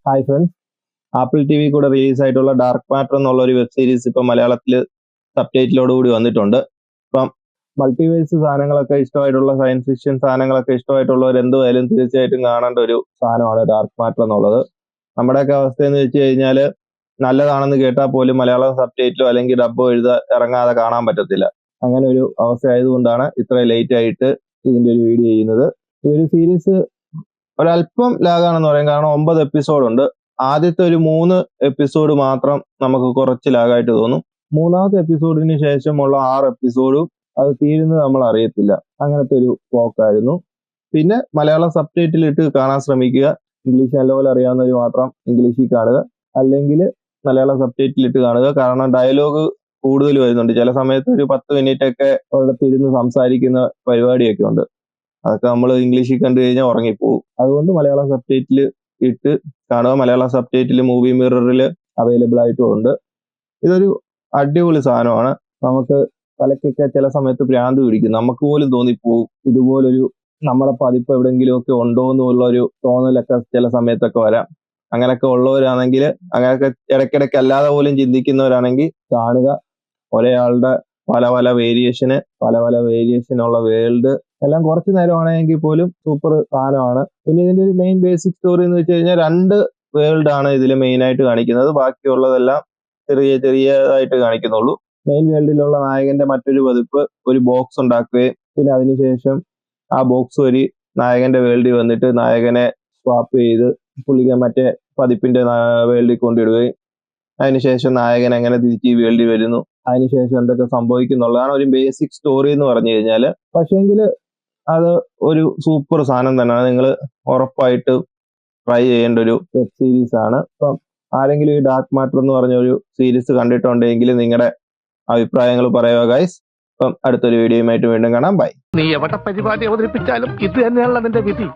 Hi friends, Apple T V കൂടെ release ആയിട്ടുള്ള dark matter എന്നുള്ള ഒരു വെബ് സീരീസ് ഇപ്പം മലയാളത്തിൽ സബ് ടൈറ്റിലോടുകൂടി വന്നിട്ടുണ്ട്. ഇപ്പം മൾട്ടിവേഴ്സ് സാധനങ്ങളൊക്കെ ഇഷ്ടമായിട്ടുള്ള സയൻസ് ഫിക്ഷൻ സാധനങ്ങളൊക്കെ ഇഷ്ടമായിട്ടുള്ളവർ എന്തുമായാലും തീർച്ചയായിട്ടും കാണേണ്ട ഒരു സാധനമാണ് ഡാർക്ക് മാറ്റർ എന്നുള്ളത്. നമ്മുടെയൊക്കെ അവസ്ഥ എന്ന് വെച്ച് കഴിഞ്ഞാൽ നല്ലതാണെന്ന് കേട്ടാൽ പോലും മലയാളം സബ് ടൈറ്റിലോ അല്ലെങ്കിൽ ഡബ്ബോ ഇറങ്ങാതെ കാണാൻ പറ്റത്തില്ല. അങ്ങനെ ഒരു അവസ്ഥ ആയതുകൊണ്ടാണ് ഇത്ര ലേറ്റ് ആയിട്ട് ഇതിൻ്റെ ഒരു വീഡിയോ ചെയ്യുന്നത്. ഈ ഒരു സീരീസ് ഒരല്പം ലാഗാണെന്ന് പറയാം. കാരണം 9 എപ്പിസോഡുണ്ട്. ആദ്യത്തെ ഒരു 3 എപ്പിസോഡ് മാത്രം നമുക്ക് കുറച്ച് ലാഗായിട്ട് തോന്നും. മൂന്നാമത്തെ എപ്പിസോഡിന് ശേഷമുള്ള 6 എപ്പിസോഡും അത് തീരുന്നത് നമ്മൾ അറിയത്തില്ല. അങ്ങനത്തെ ഒരു പോക്കായിരുന്നു. പിന്നെ മലയാളം സബ് ടൈറ്റിൽ ഇട്ട് കാണാൻ ശ്രമിക്കുക. ഇംഗ്ലീഷ് നല്ലപോലെ അറിയാവുന്നവർ മാത്രം ഇംഗ്ലീഷിൽ കാണുക, അല്ലെങ്കിൽ മലയാളം സബ് ടൈറ്റിൽ ഇട്ട് കാണുക. കാരണം ഡയലോഗ് കൂടുതൽ വരുന്നുണ്ട്. ചില സമയത്ത് ഒരു 10 മിനിറ്റ് ഒക്കെ ഒരിടത്ത് ഇരുന്ന് സംസാരിക്കുന്ന പരിപാടിയൊക്കെ ഉണ്ട്. അതൊക്കെ നമ്മൾ ഇംഗ്ലീഷിൽ കണ്ടു കഴിഞ്ഞാൽ ഉറങ്ങിപ്പോകും. അതുകൊണ്ട് മലയാളം സബ് ടൈറ്റിൽ ഇട്ട് കാണുക. മലയാളം സബ് ടൈറ്റിൽ മൂവി മിററിൽ അവൈലബിൾ ആയിട്ടും ഉണ്ട്. ഇതൊരു അടിപൊളി സാധനമാണ്. നമുക്ക് തലയ്ക്കൊക്കെ ചില സമയത്ത് ഭ്രാന്ത് പിടിക്കും. നമുക്ക് പോലും തോന്നിപ്പോവും ഇതുപോലൊരു നമ്മുടെ പതിപ്പ് എവിടെയെങ്കിലും ഒക്കെ ഉണ്ടോ എന്നുള്ളൊരു തോന്നലൊക്കെ ചില സമയത്തൊക്കെ വരാം. അങ്ങനെയൊക്കെ ഉള്ളവരാണെങ്കിൽ, അങ്ങനെയൊക്കെ ഇടയ്ക്കിടയ്ക്ക് അല്ലാതെ പോലും ചിന്തിക്കുന്നവരാണെങ്കിൽ കാണുക. ഒരേയാളുടെ പല പല വേരിയേഷനുള്ള വേൾഡ് എല്ലാം കുറച്ച് നേരമാണെങ്കിൽ പോലും സൂപ്പർ സാധനമാണ്. പിന്നെ ഇതിന്റെ ഒരു മെയിൻ ബേസിക് സ്റ്റോറി എന്ന് വെച്ച് കഴിഞ്ഞാൽ 2 വേൾഡ് ആണ് ഇതിൽ മെയിൻ ആയിട്ട് കാണിക്കുന്നത്. ബാക്കിയുള്ളതെല്ലാം ചെറിയതായിട്ട് കാണിക്കുന്നുള്ളൂ. മെയിൻ വേൾഡിലുള്ള നായകന്റെ മറ്റൊരു പതിപ്പ് ഒരു ബോക്സ് ഉണ്ടാക്കുകയും പിന്നെ അതിനുശേഷം ആ ബോക്സ് വഴി നായകന്റെ വേൾഡിൽ വന്നിട്ട് നായകനെ സ്വാപ്പ് ചെയ്ത് പുള്ളിക്ക് മറ്റേ പതിപ്പിന്റെ വേൾഡിൽ കൊണ്ടിടുകയും അതിനുശേഷം നായകൻ എങ്ങനെ തിരിച്ച് ഈ വേൾഡിൽ വരുന്നു, അതിനുശേഷം എന്തൊക്കെ സംഭവിക്കുന്നുള്ളതാണ് ഒരു ബേസിക് സ്റ്റോറി എന്ന് പറഞ്ഞു കഴിഞ്ഞാൽ. പക്ഷേങ്കിൽ അത് ഒരു സൂപ്പർ സാധനം തന്നെയാണ്. നിങ്ങൾ ഉറപ്പായിട്ട് ട്രൈ ചെയ്യേണ്ട ഒരു വെബ് സീരീസ് ആണ്. ഇപ്പം ആരെങ്കിലും ഈ ഡാർക്ക് മാറ്റർ എന്ന് പറഞ്ഞ ഒരു സീരീസ് കണ്ടിട്ടുണ്ടെങ്കിൽ നിങ്ങളുടെ അഭിപ്രായങ്ങൾ പറയുക ഗൈസ്. അപ്പം അടുത്തൊരു വീഡിയോയുമായിട്ട് വീണ്ടും കാണാം. ബൈ. നീ എവിടെ പരിപാടി അവതരിപ്പിച്ചാലും ഇത് തന്നെയാണല്ലോ നിന്റെ വിധി.